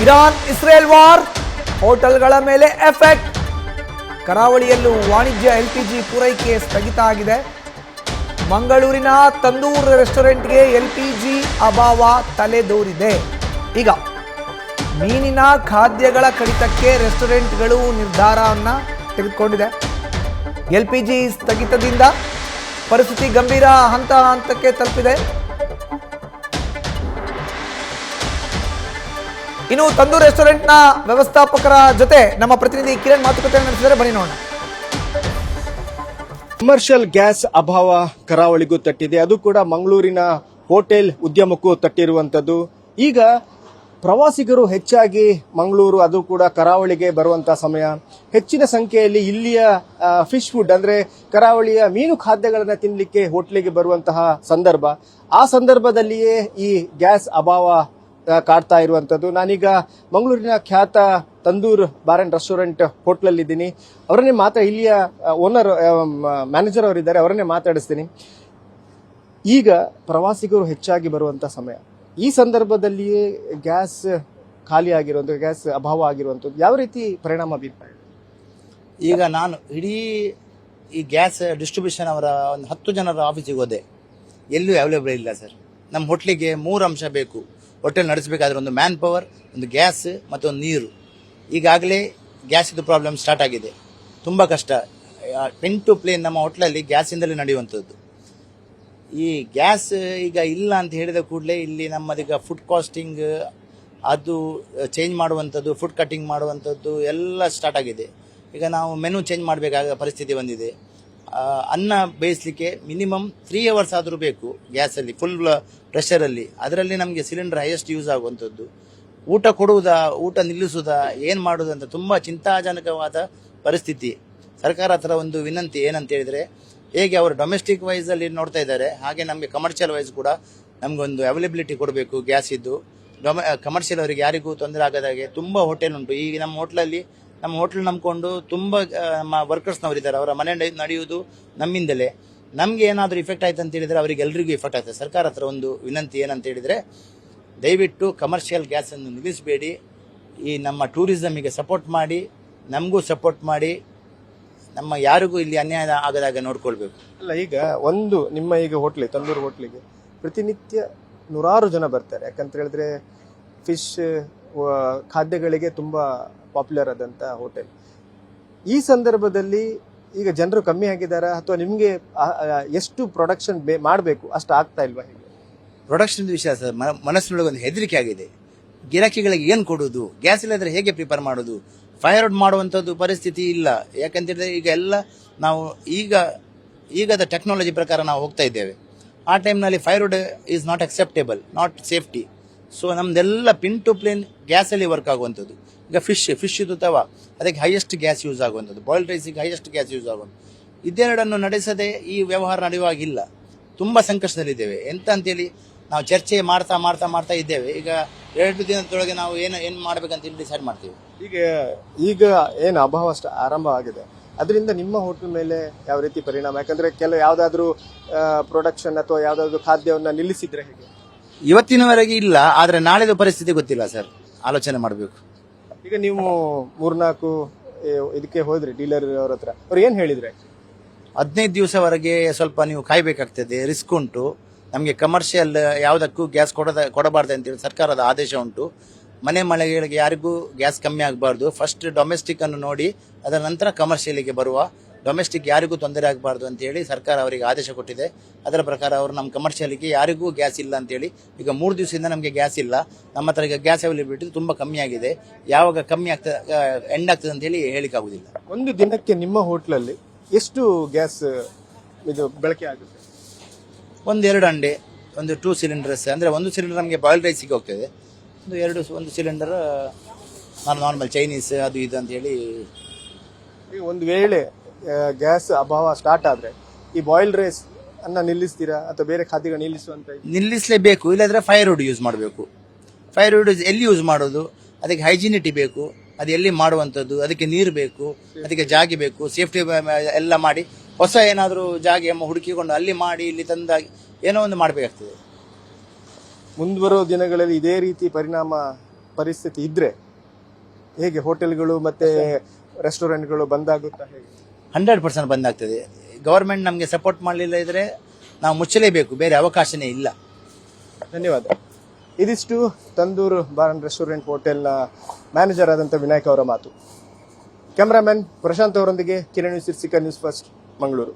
Iran Israel war, ಹೋಟೆಲ್ಗಳ ಮೇಲೆ effect. ಕರಾವಳಿಯಲ್ಲೂ ವಾಣಿಜ್ಯ LPG ಪೂರೈಕೆ ಸ್ಥಗಿತ ಆಗಿದೆ. ಮಂಗಳೂರಿನ ತಂದೂರ್ ರೆಸ್ಟೋರೆಂಟ್ಗೆ ಎಲ್ಪಿಜಿ ಅಭಾವ ತಲೆದೋರಿದೆ. ಈಗ ಮೀನಿನ ಖಾದ್ಯಗಳ ಕಡಿತಕ್ಕೆ ರೆಸ್ಟೋರೆಂಟ್ಗಳು ನಿರ್ಧಾರವನ್ನು ತೆಗೆದುಕೊಂಡಿದೆ. ಎಲ್ಪಿಜಿ ಸ್ಥಗಿತದಿಂದ ಪರಿಸ್ಥಿತಿ ಗಂಭೀರ ಹಂತಕ್ಕೆ ತಲುಪಿದೆ. ಇನ್ನು ತಂದೂರ್ ರೆಸ್ಟೋರೆಂಟ್ನ ವ್ಯವಸ್ಥಾಪಕರ ಜೊತೆ ನಮ್ಮ ಪ್ರತಿನಿಧಿ ಕಿರಣ್ ಮಾತುಕತೆ ನಡೆಸಿದರೆ ಬನ್ನಿ ನೋಡೋಣ. ಕಮರ್ಷಿಯಲ್ ಗ್ಯಾಸ್ ಅಭಾವ ಕರಾವಳಿಗೂ ತಟ್ಟಿದೆ. ಅದು ಕೂಡ ಮಂಗಳೂರಿನ ಹೋಟೆಲ್ ಉದ್ಯಮಕ್ಕೂ ತಟ್ಟಿರುವಂತದ್ದು. ಈಗ ಪ್ರವಾಸಿಗರು ಹೆಚ್ಚಾಗಿ ಮಂಗಳೂರು, ಅದು ಕೂಡ ಕರಾವಳಿಗೆ ಬರುವಂತಹ ಸಮಯ. ಹೆಚ್ಚಿನ ಸಂಖ್ಯೆಯಲ್ಲಿ ಇಲ್ಲಿಯ ಫಿಶ್ ಫುಡ್ ಅಂದ್ರೆ ಕರಾವಳಿಯ ಮೀನು ಖಾದ್ಯಗಳನ್ನ ತಿನ್ನಲಿಕ್ಕೆ ಹೋಟ್ಲಿಗೆ ಬರುವಂತಹ ಸಂದರ್ಭ. ಆ ಸಂದರ್ಭದಲ್ಲಿಯೇ ಈ ಗ್ಯಾಸ್ ಅಭಾವ ಕಾಡ್ತಾ ಇರುವಂತದ್ದು. ನಾನೀಗ ಮಂಗಳೂರಿನ ಖ್ಯಾತ ತಂದೂರ್ ಬಾರ್ ಅಂಡ್ ರೆಸ್ಟೋರೆಂಟ್ ಹೋಟ್ಲಲ್ಲಿ ಇದ್ದೀನಿ. ಅವರನ್ನೇ ಇಲ್ಲಿಯ ಓನರ್ ಮ್ಯಾನೇಜರ್ ಅವರಿದ್ದಾರೆ, ಅವರನ್ನೇ ಮಾತಾಡಿಸ್ತೀನಿ. ಈಗ ಪ್ರವಾಸಿಗರು ಹೆಚ್ಚಾಗಿ ಬರುವಂತ ಸಮಯ. ಈ ಸಂದರ್ಭದಲ್ಲಿಯೇ ಗ್ಯಾಸ್ ಖಾಲಿ ಆಗಿರುವಂಥದ್ದು, ಗ್ಯಾಸ್ ಅಭಾವ ಆಗಿರುವಂಥದ್ದು ಯಾವ ರೀತಿ ಪರಿಣಾಮ ಬೀರ್ತಾ ಇದೆ? ಈಗ ನಾನು ಇಡೀ ಈ ಗ್ಯಾಸ್ ಡಿಸ್ಟ್ರಿಬ್ಯೂಷನ್ ಅವರ ಒಂದು 10 ಜನರ ಆಫೀಸಿಗೆ ಹೋದೆ, ಎಲ್ಲೂ ಅವೈಲೇಬಲ್ ಇಲ್ಲ ಸರ್. ನಮ್ಮ ಹೋಟ್ಲಿಗೆ 3 ಅಂಶ ಬೇಕು. ಹೋಟೆಲ್ ನಡೆಸಬೇಕಾದ್ರೆ ಒಂದು ಮ್ಯಾನ್ ಪವರ್, ಒಂದು ಗ್ಯಾಸ್ ಮತ್ತು ಒಂದು ನೀರು. ಈಗಾಗಲೇ ಗ್ಯಾಸಿದು ಪ್ರಾಬ್ಲಮ್ ಸ್ಟಾರ್ಟ್ ಆಗಿದೆ, ತುಂಬ ಕಷ್ಟ. ಪೆನ್ ಟು ಪ್ಲೇನ್ ನಮ್ಮ ಹೋಟ್ಲಲ್ಲಿ ಗ್ಯಾಸಿಂದಲೇ ನಡೆಯುವಂಥದ್ದು. ಈ ಗ್ಯಾಸ್ ಈಗ ಇಲ್ಲ ಅಂತ ಹೇಳಿದ ಕೂಡಲೇ ಇಲ್ಲಿ ನಮ್ಮದೀಗ ಫುಡ್ ಕಾಸ್ಟಿಂಗ್ ಅದು ಚೇಂಜ್ ಮಾಡುವಂಥದ್ದು, ಫುಡ್ ಕಟ್ಟಿಂಗ್ ಮಾಡುವಂಥದ್ದು ಎಲ್ಲ ಸ್ಟಾರ್ಟ್ ಆಗಿದೆ. ಈಗ ನಾವು ಮೆನು ಚೇಂಜ್ ಮಾಡಬೇಕಾದ ಪರಿಸ್ಥಿತಿ ಬಂದಿದೆ. ಅನ್ನ ಬೇಯಿಸಲಿಕ್ಕೆ ಮಿನಿಮಮ್ 3 ಅವರ್ಸ್ ಆದರೂ ಬೇಕು ಗ್ಯಾಸಲ್ಲಿ, ಫುಲ್ ಪ್ರೆಷರಲ್ಲಿ. ಅದರಲ್ಲಿ ನಮಗೆ ಸಿಲಿಂಡರ್ ಹೈಯೆಸ್ಟ್ ಯೂಸ್ ಆಗುವಂಥದ್ದು. ಊಟ ಕೊಡುವುದಾ, ಊಟ ನಿಲ್ಲಿಸುವುದಾ, ಏನು ಮಾಡೋದು ಅಂತ ತುಂಬ ಚಿಂತಾಜನಕವಾದ ಪರಿಸ್ಥಿತಿ. ಸರ್ಕಾರ ಹತ್ರ ಒಂದು ವಿನಂತಿ ಏನಂತ ಹೇಳಿದರೆ, ಹೇಗೆ ಅವರು ಡೊಮೆಸ್ಟಿಕ್ ವೈಸಲ್ಲಿ ನೋಡ್ತಾ ಇದ್ದಾರೆ, ಹಾಗೆ ನಮಗೆ ಕಮರ್ಷಿಯಲ್ ವೈಸ್ ಕೂಡ ನಮಗೊಂದು ಅವೈಲಬಿಲಿಟಿ ಕೊಡಬೇಕು ಗ್ಯಾಸ್ ಇದ್ದು. ಕಮರ್ಷಿಯಲ್ ಅವರಿಗೆ ಯಾರಿಗೂ ತೊಂದರೆ ಆಗದಾಗೆ ತುಂಬ ಹೋಟೆಲ್ ಉಂಟು. ಈಗ ನಮ್ಮ ಹೋಟೆಲ್ ನಂಬಿಕೊಂಡು ತುಂಬ ನಮ್ಮ ವರ್ಕರ್ಸ್ನವರಿದ್ದಾರೆ, ಅವರ ಮನೆ ನಡೆಯುವುದು ನಮ್ಮಿಂದಲೇ. ನಮಗೆ ಏನಾದರೂ ಇಫೆಕ್ಟ್ ಆಯ್ತು ಅಂತ ಹೇಳಿದರೆ ಅವರಿಗೆ ಎಲ್ರಿಗೂ ಇಫೆಕ್ಟ್ ಆಗ್ತದೆ. ಸರ್ಕಾರ ಹತ್ರ ಒಂದು ವಿನಂತಿ ಏನಂತ ಹೇಳಿದರೆ, ದಯವಿಟ್ಟು ಕಮರ್ಷಿಯಲ್ ಗ್ಯಾಸನ್ನು ನಿಲ್ಲಿಸಬೇಡಿ. ಈ ನಮ್ಮ ಟೂರಿಸಮಿಗೆ ಸಪೋರ್ಟ್ ಮಾಡಿ, ನಮಗೂ ಸಪೋರ್ಟ್ ಮಾಡಿ, ನಮ್ಮ ಯಾರಿಗೂ ಇಲ್ಲಿ ಅನ್ಯಾಯ ಆಗದಾಗ ನೋಡ್ಕೊಳ್ಬೇಕು. ಅಲ್ಲ, ಈಗ ಒಂದು ನಿಮ್ಮ ಈಗ ಹೋಟ್ಲಿಗೆ, ತಂದೂರು ಹೋಟ್ಲಿಗೆ ಪ್ರತಿನಿತ್ಯ 100 ಜನ ಬರ್ತಾರೆ. ಯಾಕಂತ ಹೇಳಿದ್ರೆ ಫಿಶ್ ಖಾದ್ಯಗಳಿಗೆ ತುಂಬಾ ಪಾಪ್ಯುಲರ್ ಆದಂತ ಹೋಟೆಲ್. ಈ ಸಂದರ್ಭದಲ್ಲಿ ಈಗ ಜನರು ಕಮ್ಮಿ ಆಗಿದ್ದಾರಾ, ಅಥವಾ ನಿಮ್ಗೆ ಎಷ್ಟು ಪ್ರೊಡಕ್ಷನ್ ಮಾಡಬೇಕು ಅಷ್ಟು ಆಗ್ತಾ ಇಲ್ವಾ? ಹೇಗೆ ಪ್ರೊಡಕ್ಷನ್ ವಿಷಯ ಸರ್, ಮನಸ್ಸಿನೊಳಗೆ ಒಂದು ಹೆದರಿಕೆ ಆಗಿದೆ. ಗಿರಾಕಿಗಳಿಗೆ ಏನು ಕೊಡೋದು, ಗ್ಯಾಸ್ ಇಲ್ಲದ್ರೆ ಹೇಗೆ ಪ್ರಿಪೇರ್ ಮಾಡೋದು, ಫೈರ್ ಔಟ್ ಮಾಡುವಂಥದ್ದು ಪರಿಸ್ಥಿತಿ ಇಲ್ಲ. ಯಾಕಂತೇಳಿದ್ರೆ ಈಗ ಎಲ್ಲ ನಾವು ಈಗದ ಟೆಕ್ನಾಲಜಿ ಪ್ರಕಾರ ನಾವು ಹೋಗ್ತಾ ಇದ್ದೇವೆ. ಆ ಟೈಮ್ನಲ್ಲಿ fire out is not acceptable, not safety. So ನಮ್ದೆಲ್ಲ ಪಿನ್ ಟು ಪ್ಲೇನ್ ಗ್ಯಾಸಲ್ಲಿ ವರ್ಕ್ ಆಗುವಂಥದ್ದು. ಈಗ ಫಿಶ್ ಇದು ತವ, ಅದಕ್ಕೆ ಹೈಯೆಸ್ಟ್ ಗ್ಯಾಸ್ ಯೂಸ್ ಆಗುವಂಥದ್ದು. ಬಾಯ್ಲ್ಡ್ ರೈಸಿಗೆ ಹೈಯೆಸ್ಟ್ ಗ್ಯಾಸ್ ಯೂಸ್ ಆಗುವಂಥದ್ದು. ಇದೆರಡನ್ನು ನಡೆಸದೆ ಈ ವ್ಯವಹಾರ ನಡೆಯುವಾಗಿಲ್ಲ. ತುಂಬ ಸಂಕಷ್ಟದಲ್ಲಿದ್ದೇವೆ. ಎಂತ ಅಂತೇಳಿ ನಾವು ಚರ್ಚೆ ಮಾಡ್ತಾ ಇದ್ದೇವೆ. ಈಗ 2 ದಿನದೊಳಗೆ ನಾವು ಏನು ಮಾಡ್ಬೇಕಂತ ಡಿಸೈಡ್ ಮಾಡ್ತೀವಿ. ಈಗ ಏನು ಅಭಾವ ಆರಂಭ ಆಗಿದೆ, ಅದರಿಂದ ನಿಮ್ಮ ಹೋಟೆಲ್ ಮೇಲೆ ಯಾವ ರೀತಿ ಪರಿಣಾಮ? ಯಾಕಂದ್ರೆ ಯಾವ್ದಾದ್ರು ಪ್ರೊಡಕ್ಷನ್ ಅಥವಾ ಯಾವ್ದಾದ್ರು ಖಾದ್ಯವನ್ನ ನಿಲ್ಲಿಸಿದ್ರೆ ಹೇಗೆ? ಇವತ್ತಿನವರೆಗೆ ಇಲ್ಲ, ಆದ್ರೆ ನಾಳೆದು ಪರಿಸ್ಥಿತಿ ಗೊತ್ತಿಲ್ಲ ಸರ್, ಆಲೋಚನೆ ಮಾಡಬೇಕು. ಈಗ ನೀವು 3-4 ಇದಕ್ಕೆ ಹೋದ್ರಿ ಡೀಲರ್ ಅವ್ರ ಹತ್ರ, ಅವ್ರು ಏನ್ ಹೇಳಿದ್ರೆ? 15 ದಿವಸವರೆಗೆ ಸ್ವಲ್ಪ ನೀವು ಕಾಯ್ಬೇಕಾಗ್ತದೆ, ರಿಸ್ಕ್ ಉಂಟು. ನಮಗೆ ಕಮರ್ಷಿಯಲ್ ಯಾವುದಕ್ಕೂ ಗ್ಯಾಸ್ ಕೊಡಬಾರ್ದು ಅಂತೇಳಿ ಸರ್ಕಾರದ ಆದೇಶ ಉಂಟು. ಮನೆಗಳಿಗೆ ಯಾರಿಗೂ ಗ್ಯಾಸ್ ಕಮ್ಮಿ ಆಗಬಾರ್ದು. ಫಸ್ಟ್ ಡೊಮೆಸ್ಟಿಕ್ ಅನ್ನು ನೋಡಿ, ಅದರ ನಂತರ ಕಮರ್ಷಿಯಲಿಗೆ ಬರುವ. ಡೊಮೆಸ್ಟಿಕ್ ಯಾರಿಗೂ ತೊಂದರೆ ಆಗಬಾರ್ದು ಅಂತೇಳಿ ಸರ್ಕಾರ ಅವರಿಗೆ ಆದೇಶ ಕೊಟ್ಟಿದೆ. ಅದರ ಪ್ರಕಾರ ಅವರು ನಮ್ಮ ಕಮರ್ಷಿಯಲಿಗೆ ಯಾರಿಗೂ ಗ್ಯಾಸ್ ಇಲ್ಲ ಅಂತೇಳಿ, ಈಗ 3 ದಿವಸದಿಂದ ನಮಗೆ ಗ್ಯಾಸ್ ಇಲ್ಲ. ನಮ್ಮ ಹತ್ರ ಈಗ ಗ್ಯಾಸ್ ಅವೈಲಬಿಲಿಟಿ ತುಂಬ ಕಮ್ಮಿ ಆಗಿದೆ. ಯಾವಾಗ ಕಮ್ಮಿ ಆಗ್ತದೆ, ಎಂಡ್ ಆಗ್ತದೆ ಅಂತೇಳಿ ಹೇಳಿಕ್ಕಾಗುದಿಲ್ಲ. ಒಂದು ದಿನಕ್ಕೆ ನಿಮ್ಮ ಹೋಟ್ಲಲ್ಲಿ ಎಷ್ಟು ಗ್ಯಾಸ್ ಇದು ಬಳಕೆ ಆಗುತ್ತೆ? 1-2 ಅಂಡೆ, ಒಂದು 2 ಸಿಲಿಂಡರ್ಸ್. ಅಂದರೆ 1 ಸಿಲಿಂಡರ್ ನಮಗೆ ಬಾಯ್ಲ್ಡ್ ರೈಸಿಗೆ ಹೋಗ್ತದೆ, ಒಂದು ಸಿಲಿಂಡರ್ ನಾರ್ಮಲ್ ಚೈನೀಸ್ ಅದು ಇದು ಅಂತೇಳಿ. ಒಂದು ವೇಳೆ ಗ್ಯಾಸ್ ಅಭಾವ ಸ್ಟಾರ್ಟ್ ಆದ್ರೆ ಈ ಬಾಯ್ಲ್ಡ್ ರೈಸ್ ಅನ್ನ ನಿಲ್ಲಿಸ್ತೀರಾ, ಅಥವಾ ಬೇರೆ ಖಾದ್ಯಗಳು ನಿಲ್ಲಿಸಲೇಬೇಕು? ಇಲ್ಲಾಂದ್ರೆ ಫೈರ್ ವುಡ್ ಯೂಸ್ ಮಾಡಬೇಕು. ಫೈರ್ ವುಡ್ ಎಲ್ಲಿ ಯೂಸ್ ಮಾಡೋದು? ಅದಕ್ಕೆ ಹೈಜಿನಿಟಿ ಬೇಕು, ಅದು ಎಲ್ಲಿ ಮಾಡುವಂಥದ್ದು, ಅದಕ್ಕೆ ನೀರು ಬೇಕು, ಅದಕ್ಕೆ ಜಾಗಿ ಬೇಕು, ಸೇಫ್ಟಿ ಎಲ್ಲ ಮಾಡಿ ಹೊಸ ಏನಾದರೂ ಜಾಗ ಹುಡುಕಿಕೊಂಡು ಅಲ್ಲಿ ಮಾಡಿ ಇಲ್ಲಿ ತಂದಾಗಿ ಏನೋ ಒಂದು ಮಾಡಬೇಕಾಗ್ತದೆ. ಮುಂದುವರೋ ದಿನಗಳಲ್ಲಿ ಇದೇ ರೀತಿ ಪರಿಣಾಮ ಪರಿಸ್ಥಿತಿ ಇದ್ರೆ ಹೇಗೆ ಹೋಟೆಲ್ಗಳು ಮತ್ತೆ ರೆಸ್ಟೋರೆಂಟ್ಗಳು ಬಂದಾಗುತ್ತಾ ಹೇಗೆ? 100% ಬಂದಾಗ್ತದೆ. ಗವರ್ಮೆಂಟ್ ನಮಗೆ ಸಪೋರ್ಟ್ ಮಾಡಲಿಲ್ಲ ಇದ್ರೆ ನಾವು ಮುಚ್ಚಲೇಬೇಕು, ಬೇರೆ ಅವಕಾಶನೇ ಇಲ್ಲ. ಧನ್ಯವಾದ. ಇದಿಷ್ಟು ತಂದೂರು ಬಾರ್ ಅಂಡ್ ರೆಸ್ಟೋರೆಂಟ್ ಹೋಟೆಲ್ನ ಮ್ಯಾನೇಜರ್ ಆದಂಥ ವಿನಾಯಕ್ ಅವರ ಮಾತು. ಕ್ಯಾಮರಾಮನ್ ಪ್ರಶಾಂತ್ ಅವರೊಂದಿಗೆ ಕಿರಣ್ ಸಿರ್ಸಿಕಾ, ನ್ಯೂಸ್ ಫಸ್ಟ್, ಮಂಗಳೂರು.